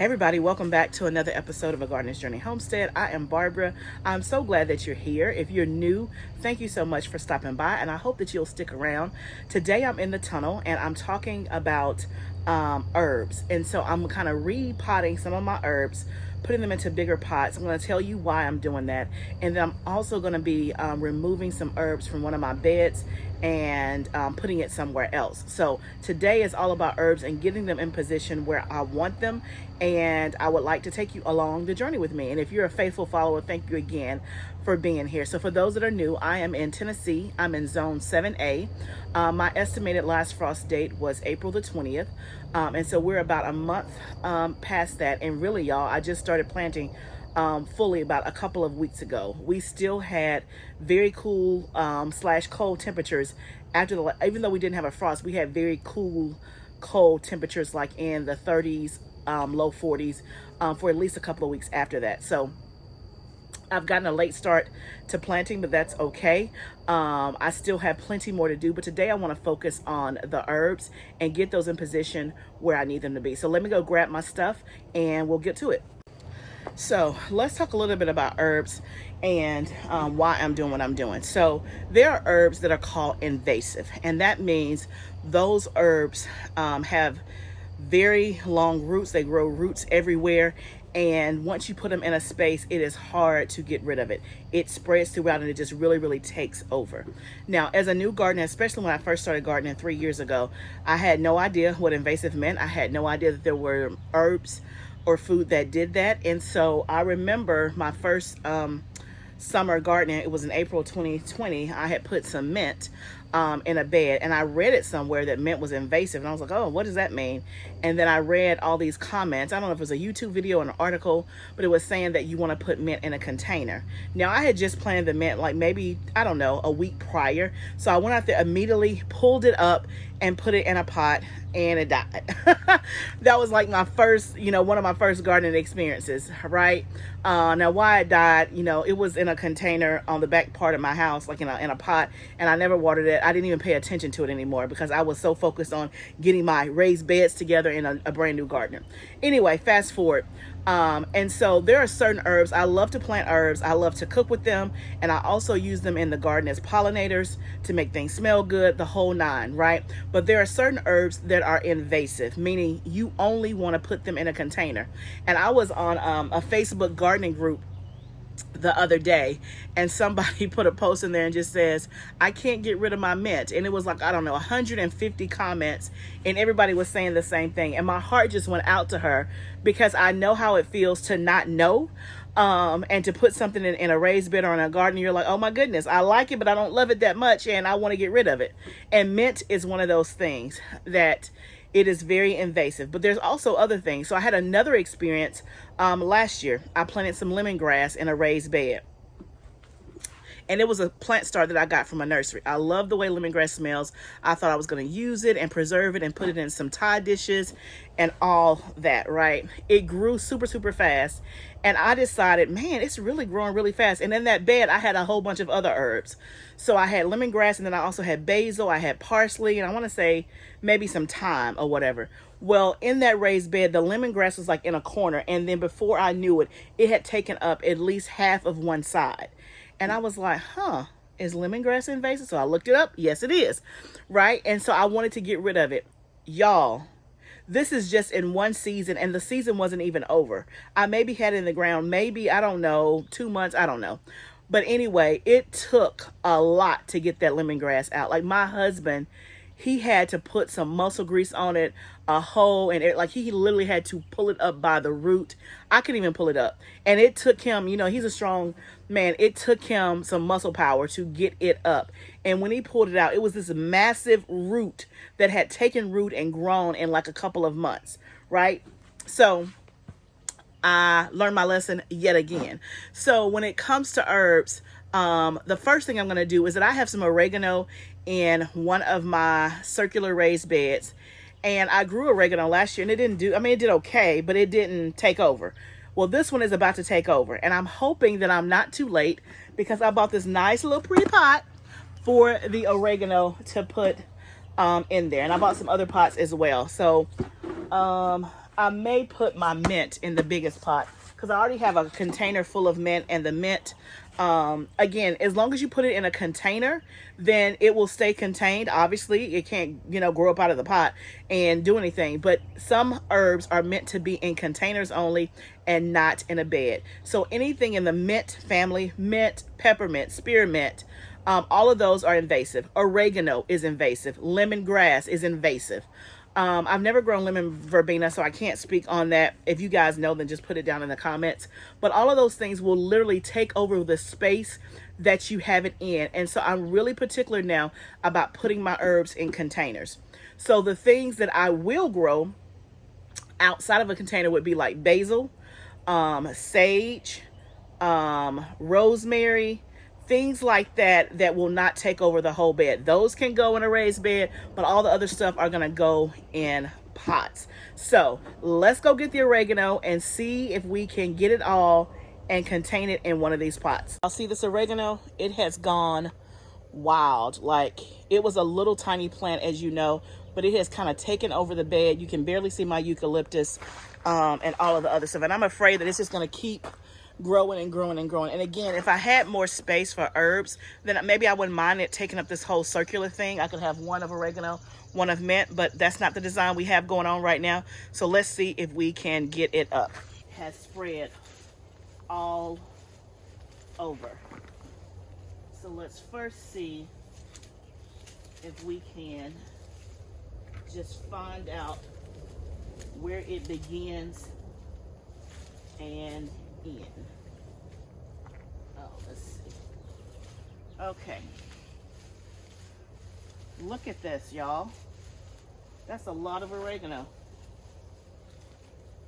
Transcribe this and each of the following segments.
Hey everybody, welcome back to another episode of A Gardener's Journey Homestead. I am Barbara. I'm so glad that you're here. If you're new, thank you so much for stopping by, and I hope that you'll stick around. Today I'm in the tunnel and I'm talking about herbs. And so I'm kind of repotting some of my herbs, putting them into bigger pots. I'm going to tell you why I'm doing that. And then I'm also going to be removing some herbs from one of my beds and putting it somewhere else. So today is all about herbs and getting them in position where I want them. And I would like to take you along the journey with me. And if you're a faithful follower, thank you again for being here. So for those that are new, I am in Tennessee. I'm in zone 7A. My estimated last frost date was April the 20th. And so we're about a month past that. And really, y'all, I just started planting fully about a couple of weeks ago. We still had very cool / cold temperatures after even though we didn't have a frost, we had very cool, cold temperatures like in the 30s, low 40s for at least a couple of weeks after that. So I've gotten a late start to planting, but that's okay. I still have plenty more to do, but today I want to focus on the herbs and get those in position where I need them to be. So let me go grab my stuff and we'll get to it. So let's talk a little bit about herbs and why I'm doing what I'm doing. So there are herbs that are called invasive, and that means those herbs have very long roots. They grow roots everywhere, and once you put them in a space, it is hard to get rid of it. It spreads throughout and it just really takes over. Now, as a new gardener, especially when I first started gardening 3 years ago, I had no idea what invasive meant. I had no idea that there were herbs or food that did that. And so I remember my first summer gardening, it was in April 2020, I had put some mint in a bed, and I read it somewhere that mint was invasive, and I was like, oh, what does that mean? And then I read all these comments. I don't know if it was a YouTube video or an article, but it was saying that you want to put mint in a container. Now, I had just planted the mint like maybe, I don't know, a week prior. So I went out there, immediately pulled it up and put it in a pot, and it died. That was like my first, one of my first gardening experiences, right? Now, why it died, it was in a container on the back part of my house, like in a pot, and I never watered it. I didn't even pay attention to it anymore because I was so focused on getting my raised beds together in a brand new garden. Anyway, fast forward. And so there are certain herbs. I love to plant herbs. I love to cook with them. And I also use them in the garden as pollinators to make things smell good, the whole nine, right? But there are certain herbs that are invasive, meaning you only want to put them in a container. And I was on a Facebook gardening group the other day, and somebody put a post in there and just says, I can't get rid of my mint. And it was like, I don't know, 150 comments, and everybody was saying the same thing. And my heart just went out to her because I know how it feels to not know, and to put something in a raised bed or in a garden. You're like, oh my goodness, I like it, but I don't love it that much, and I want to get rid of it. And mint is one of those things that it is very invasive, but there's also other things. So I had another experience last year. I planted some lemongrass in a raised bed, and it was a plant start that I got from a nursery. I love the way lemongrass smells. I thought I was going to use it and preserve it and put it in some Thai dishes and all that, right? It grew super fast, and I decided, man, it's really growing really fast. And in that bed, I had a whole bunch of other herbs. So I had lemongrass, and then I also had basil, I had parsley, and I want to say maybe some thyme or whatever. Well, in that raised bed, the lemongrass was like in a corner, and then before I knew it, it had taken up at least half of one side. And I was like, is lemongrass invasive? So I looked it up. Yes, it is. Right? And so I wanted to get rid of it. Y'all, this is just in one season, and the season wasn't even over. I maybe had it in the ground, maybe, I don't know, 2 months, I don't know. But anyway, it took a lot to get that lemongrass out. Like my husband, he had to put some muscle grease on it, a hoe, and it, like he literally had to pull it up by the root. I couldn't even pull it up. And it took him, he's a strong man. It took him some muscle power to get it up. And when he pulled it out, it was this massive root that had taken root and grown in like a couple of months, right? So I learned my lesson yet again. So when it comes to herbs, the first thing I'm going to do is that I have some oregano in one of my circular raised beds. And I grew oregano last year, and it did okay, but it didn't take over. Well, this one is about to take over, and I'm hoping that I'm not too late because I bought this nice little pretty pot for the oregano to put in there. And I bought some other pots as well. So I may put my mint in the biggest pot because I already have a container full of mint, and the mint, again, as long as you put it in a container, then it will stay contained. Obviously, it can't, grow up out of the pot and do anything. But some herbs are meant to be in containers only and not in a bed. So anything in the mint family, mint, peppermint, spearmint, all of those are invasive. Oregano is invasive. Lemongrass is invasive. I've never grown lemon verbena, so I can't speak on that. If you guys know, then just put it down in the comments. But all of those things will literally take over the space that you have it in. And so I'm really particular now about putting my herbs in containers. So the things that I will grow outside of a container would be like basil, sage, rosemary, things like that that will not take over the whole bed. Those can go in a raised bed, but all the other stuff are going to go in pots. So let's go get the oregano and see if we can get it all and contain it in one of these pots. I'll see this oregano. It has gone wild. Like, it was a little tiny plant, as you know, but it has kind of taken over the bed. You can barely see my eucalyptus and all of the other stuff. And I'm afraid that it's just going to keep growing and growing and growing. And again, if I had more space for herbs, then maybe I wouldn't mind it taking up this whole circular thing. I could have one of oregano, one of mint, but that's not the design we have going on right now. So let's see if we can get it up. It has spread all over. So let's first see if we can just find out where it begins and in. Oh, let's see. Okay. Look at this, y'all. That's a lot of oregano.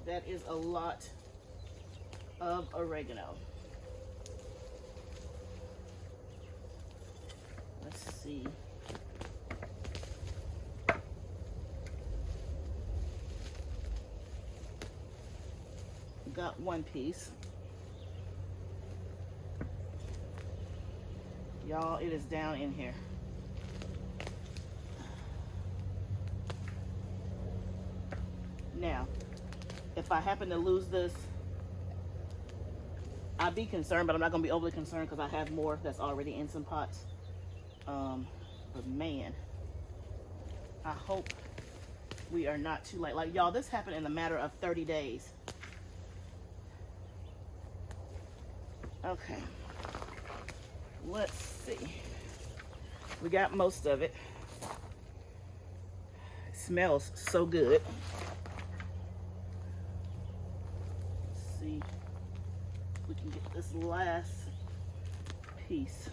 That is a lot of oregano. Let's see. Got one piece. Y'all, it is down in here. Now, if I happen to lose this, I'd be concerned, but I'm not going to be overly concerned because I have more that's already in some pots. But man, I hope we are not too late. Like, y'all, this happened in a matter of 30 days. Okay. Let's see. We got most of it. It smells so good. Let's see if we can get this last piece.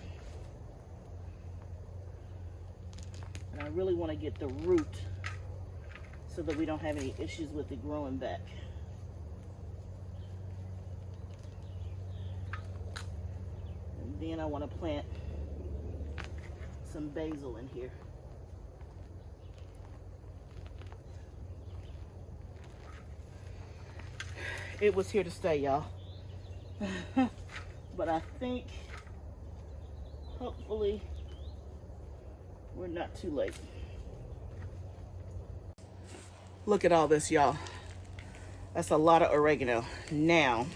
And I really want to get the root so that we don't have any issues with it growing back. Then I want to plant some basil in here. It was here to stay, y'all. But I think, hopefully, we're not too late. Look at all this, y'all. That's a lot of oregano. Now,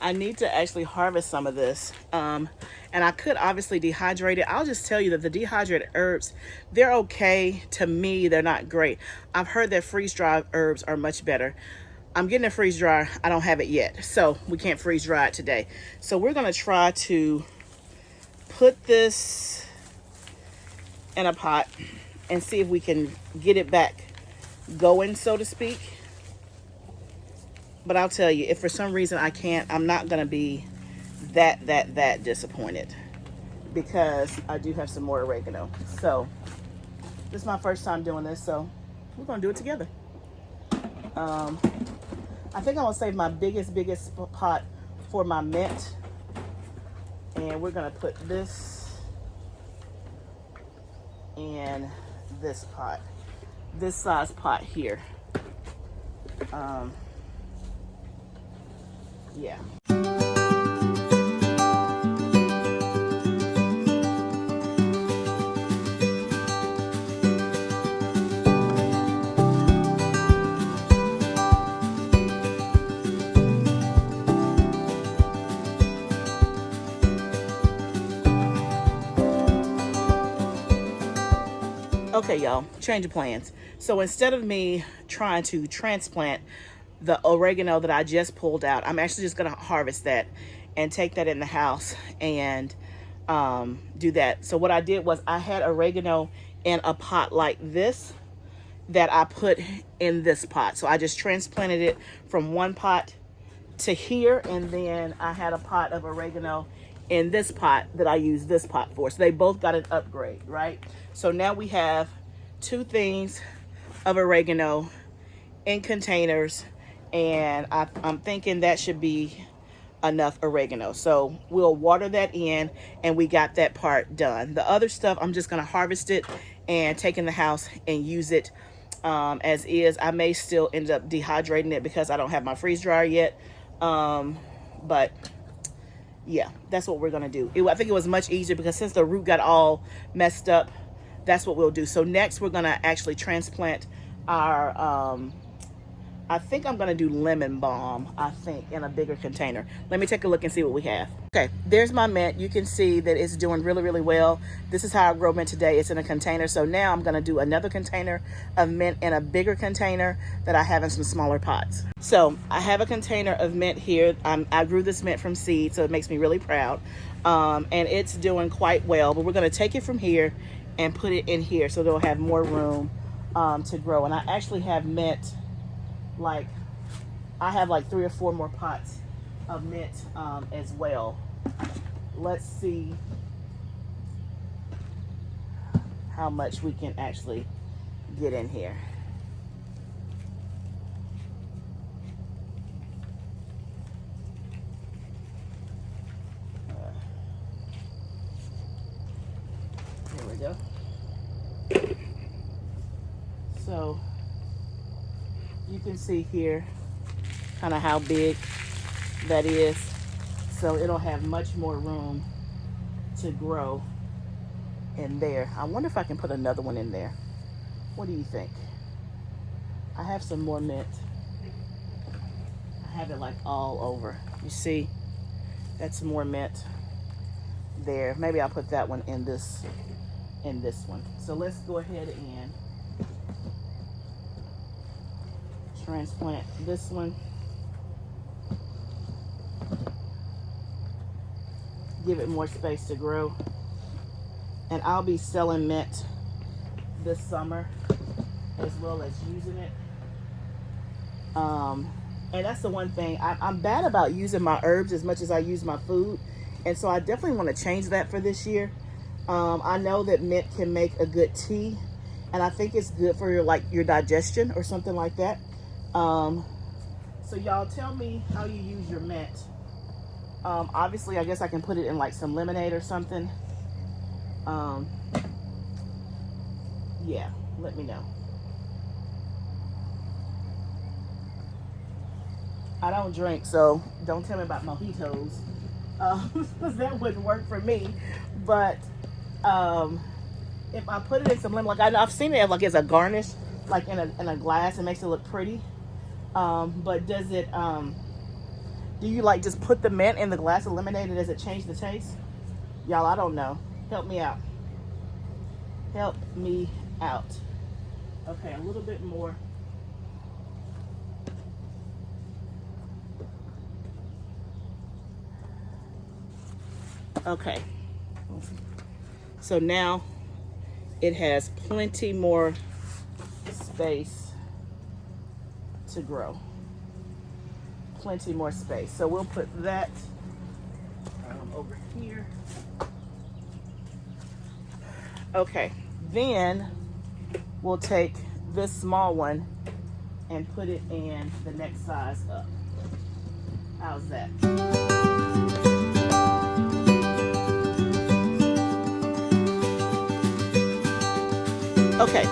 I need to actually harvest some of this. And I could obviously dehydrate it. I'll just tell you that the dehydrated herbs, they're okay. To me, they're not great. I've heard that freeze-dried herbs are much better. I'm getting a freeze dryer. I don't have it yet, so we can't freeze dry it today. So we're gonna try to put this in a pot and see if we can get it back going, so to speak. But I'll tell you, if for some reason I can't, I'm not going to be that disappointed because I do have some more oregano. So this is my first time doing this, so we're going to do it together. I think I'm going to save my biggest pot for my mint. And we're going to put this in this pot, this size pot here. Yeah. Okay, y'all, change of plans. So instead of me trying to transplant the oregano that I just pulled out, I'm actually just gonna harvest that and take that in the house and do that. So what I did was I had oregano in a pot like this that I put in this pot. So I just transplanted it from one pot to here, and then I had a pot of oregano in this pot that I use this pot for. So they both got an upgrade, right? So now we have 2 things of oregano in containers, and I'm thinking that should be enough oregano. So we'll water that in, and we got that part done. The other stuff, I'm just gonna harvest it and take in the house and use it as is. I may still end up dehydrating it because I don't have my freeze dryer yet. But yeah, that's what we're gonna do. I think it was much easier because since the root got all messed up, that's what we'll do. So next we're gonna actually transplant our I think I'm gonna do lemon balm, I think, in a bigger container. Let me take a look and see what we have. Okay, there's my mint. You can see that it's doing really, really well. This is how I grow mint today. It's in a container. So now I'm gonna do another container of mint in a bigger container that I have in some smaller pots. So I have a container of mint here. I grew this mint from seed, so it makes me really proud. And it's doing quite well, but we're gonna take it from here and put it in here so they'll have more room to grow. And I actually have mint, like I have like 3 or 4 more pots of mint as well. Let's see how much we can actually get in here. Here we go. So you can see here kind of how big that is. So it'll have much more room to grow in there. I wonder if I can put another one in there. What do you think? I have some more mint. I have it like all over. You see, that's more mint there. Maybe I'll put that one in this one. So let's go ahead and transplant this one. Give it more space to grow. And I'll be selling mint this summer as well as using it. And that's the one thing. I'm bad about using my herbs as much as I use my food. And so I definitely want to change that for this year. I know that mint can make a good tea. And I think it's good for your digestion or something like that. So y'all tell me how you use your mint. Obviously, I guess I can put it in like some lemonade or something. Yeah, let me know. I don't drink, so don't tell me about mojitos. That wouldn't work for me. But if I put it in some lemon, like I've seen it like as a garnish, like in a glass, it makes it look pretty. But does it, do you like just put the mint in the glass of lemonade and does it change the taste? Y'all, I don't know. Help me out. Help me out. Okay, a little bit more. Okay. So now it has plenty more space to grow. Plenty more space. So we'll put that over here. Okay, then we'll take this small one and put it in the next size up. How's that? Okay,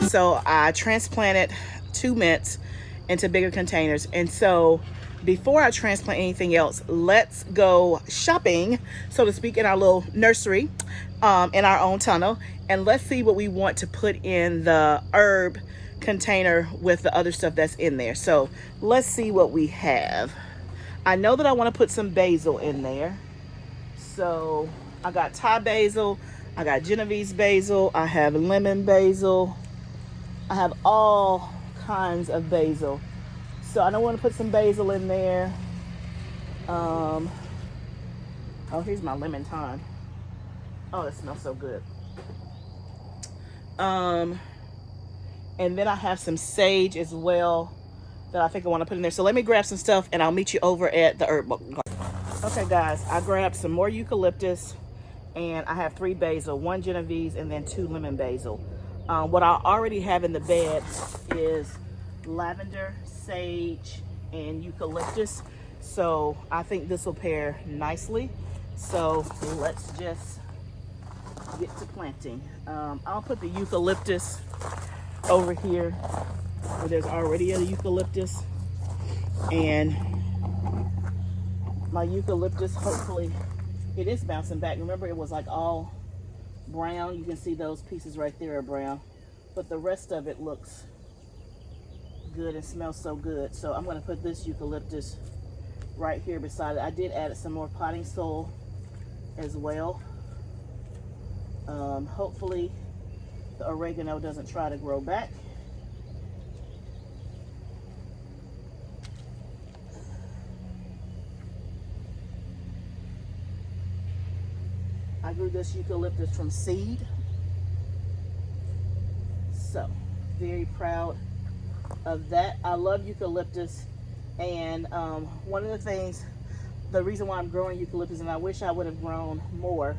so I transplanted 2 mints into bigger containers, and so before I transplant anything else, let's go shopping, so to speak, in our little nursery, in our own tunnel, and let's see what we want to put in the herb container with the other stuff that's in there. So let's see what we have. I know that I want to put some basil in there. So I got Thai basil, I got Genovese basil. I have lemon basil. I have all kinds of basil. So I don't want to put some basil in there. Oh, here's my lemon thyme. Oh, it smells so good. And then I have some sage as well that I think I want to put in there. So let me grab some stuff and I'll meet you over at the herb garden. Okay, guys, I grabbed some more eucalyptus and I have 3 basil, 1 Genovese, and then 2 lemon basil. What I already have in the bed is lavender, sage, and eucalyptus. So I think this will pair nicely. So let's just get to planting. I'll put the eucalyptus over here where there's already a eucalyptus, and my eucalyptus, hopefully it is bouncing back. Remember, it was like all brown. You can see those pieces right there are brown, but the rest of it looks good and smells so good. So I'm going to put this eucalyptus right here beside it. I did add some more potting soil as well. Hopefully the oregano doesn't try to grow back. I grew this eucalyptus from seed. So very proud of that. I love eucalyptus, and one of the things, the reason why I'm growing eucalyptus, and I wish I would have grown more,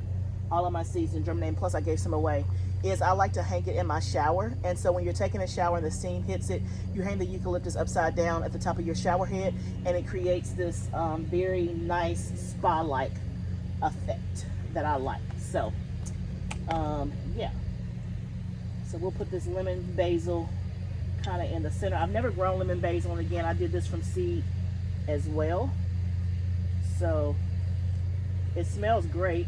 all of my seeds in germinating, plus I gave some away, is I like to hang it in my shower. And so when you're taking a shower and the steam hits it, you hang the eucalyptus upside down at the top of your shower head, and it creates this very nice spa-like effect that I like. So yeah, so we'll put this lemon basil kind of in the center. I've never grown lemon basil, and again, I did this from seed as well. So it smells great.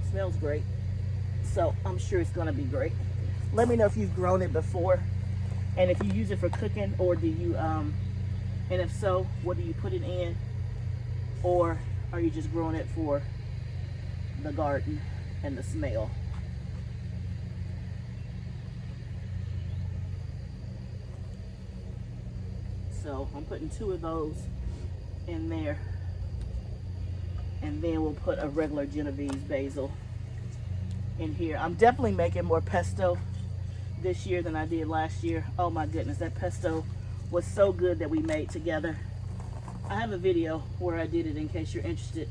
Smells great. So I'm sure it's going to be great. Let me know if you've grown it before, and if you use it for cooking, or do you and if so, what do you put it in, or are you just growing it for the garden and the smell? So I'm putting 2 of those in there, and then we'll put a regular Genovese basil in here. I'm definitely making more pesto this year than I did last year. Oh my goodness, that pesto was so good that we made together. I have a video where I did it in case you're interested.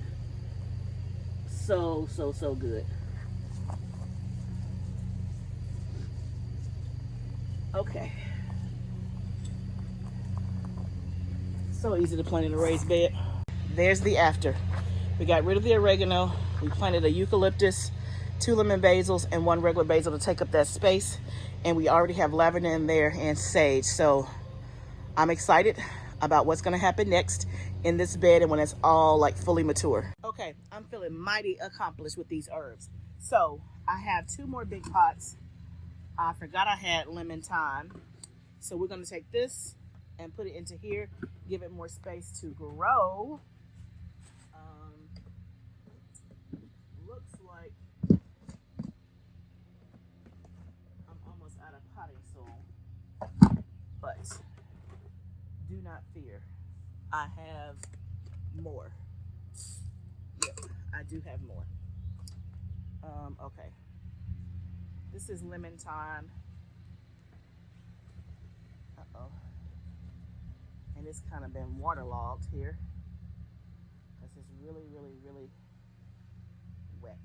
So good. Okay. So easy to plant in a raised bed. There's the after. We got rid of the oregano. We planted a eucalyptus, 2 lemon basils, and 1 regular basil to take up that space. And we already have lavender in there and sage. So I'm excited about what's going to happen next in this bed and when it's all like fully mature. Okay, I'm feeling mighty accomplished with these herbs. So I have 2 more big pots. I forgot I had lemon thyme. So we're going to take this and put it into here, give it more space to grow. Looks like I'm almost out of potting soil, but do not fear, I have more. Yep, I do have more. Okay, this is lemon thyme. And it's kind of been waterlogged here because it's really wet.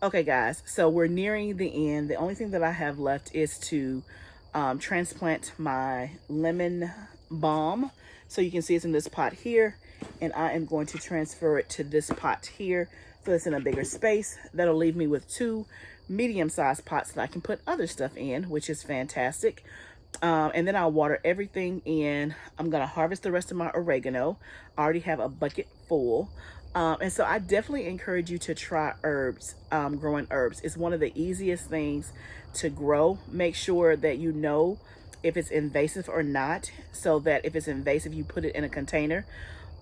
Okay guys, so we're nearing the end. The only thing that I have left is to transplant my lemon balm. So you can see it's in this pot here, and I am going to transfer it to this pot here so it's in a bigger space. That'll leave me with 2 medium-sized pots that I can put other stuff in, which is fantastic. And then I'll water everything in. I'm gonna harvest the rest of my oregano. I already have a bucket full. And so I definitely encourage you to try herbs, growing herbs. It's one of the easiest things to grow. Make sure that you know if it's invasive or not, so that if it's invasive, you put it in a container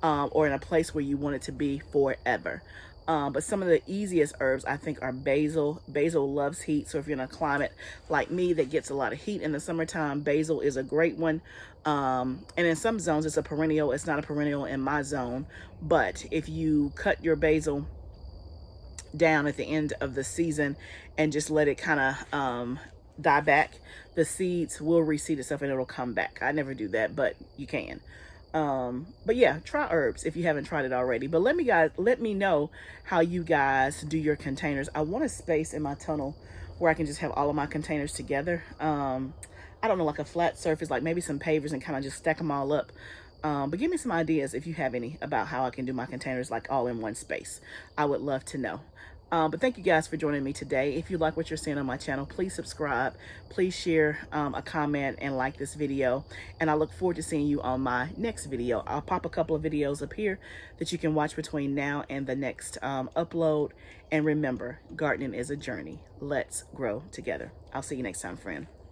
or in a place where you want it to be forever. But some of the easiest herbs I think are basil. Basil loves heat, so if you're in a climate like me that gets a lot of heat in the summertime, basil is a great one. And in some zones it's a perennial. It's not a perennial in my zone, but if you cut your basil down at the end of the season and just let it kind of die back, the seeds will reseed itself and it'll come back. I never do that, but you can. But yeah, try herbs if you haven't tried it already. But let me know how you guys do your containers. I want a space in my tunnel where I can just have all of my containers together. I don't know, like a flat surface, like maybe some pavers, and kind of just stack them all up. But give me some ideas if you have any about how I can do my containers like all in one space. I would love to know. But thank you guys for joining me today. If you like what you're seeing on my channel, please subscribe, please share a comment and like this video. And I look forward to seeing you on my next video. I'll pop a couple of videos up here that you can watch between now and the next upload. And remember, gardening is a journey. Let's grow together. I'll see you next time, friend.